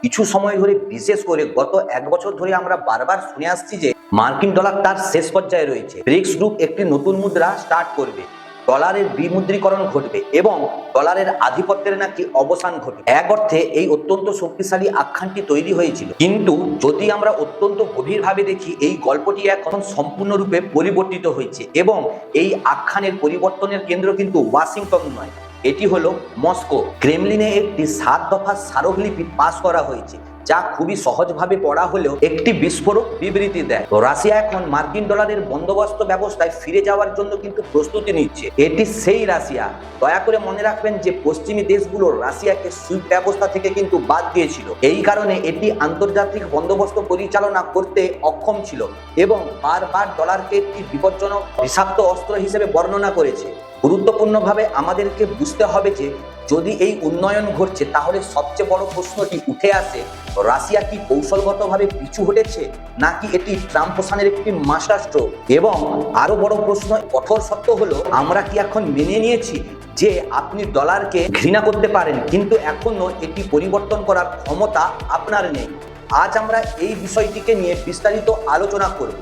কিছু সময় ধরে, বিশেষ করে গত 1 বছর ধরে আমরা বারবার শুনে আসছি যে মার্কিন ডলার তার শেষ পর্যায়ে রয়েছে। ব্রিক্স গ্রুপ একটি নতুন মুদ্রা স্টার্ট করবে, ডলারের বিমুদ্রীকরণ ঘটবে এবং ডলারের আধিপত্যের নাকি অবসান ঘটবে। এক অর্থে এই অত্যন্ত শক্তিশালী আখ্যানটি তৈরি হয়েছিল, কিন্তু যদি আমরা অত্যন্ত গভীরভাবে দেখি, এই গল্পটি এখন সম্পূর্ণরূপে পরিবর্তিত হয়েছে এবং এই আখ্যানের পরিবর্তনের কেন্দ্র কিন্তু ওয়াশিংটন নয়, এটি হলো মস্কো। ক্রেমলিনে একটি 7 দফা স্মারকলিপি পাস করা হয়েছে, যা খুবই সহজভাবে পড়া হলেও একটি বিস্ফোরক বিবৃতি দেয়। রাশিয়া এখন মার্কিন ডলারের বন্দোবস্ত ব্যবস্থায় ফিরে যাওয়ার জন্য কিন্তু প্রস্তুতি নিচ্ছে। এটি সেই রাশিয়া, দয়া করে মনে রাখবেন যে পশ্চিমী দেশগুলো রাশিয়াকে সুইফট ব্যবস্থা থেকে কিন্তু বাদ দিয়েছিল। এই কারণে এটি আন্তর্জাতিক বন্দোবস্ত পরিচালনা করতে অক্ষম ছিল এবং বারবার ডলারকে একটি বিপজ্জনক বিষাক্ত অস্ত্র হিসেবে বর্ণনা করেছে। গুরুত্বপূর্ণভাবে আমাদেরকে বুঝতে হবে যে যদি এই উন্নয়ন ঘটছে, তাহলে সবচেয়ে বড় প্রশ্নটি উঠে আসে, রাশিয়া কি কৌশলগতভাবে পিছু হটেছে, নাকি এটি ট্রাম্প প্রশাসনের একটি মাস্টার স্ট্রোক? এবং আরো বড় প্রশ্ন, কঠোর সত্য হলো, আমরা কি এখন মেনে নিয়েছি যে আপনি ডলারকে ঘৃণা করতে পারেন, কিন্তু এখনো এটি পরিবর্তন করার ক্ষমতা আপনার নেই? আজ আমরা এই বিষয়টিকে নিয়ে বিস্তারিত আলোচনা করব।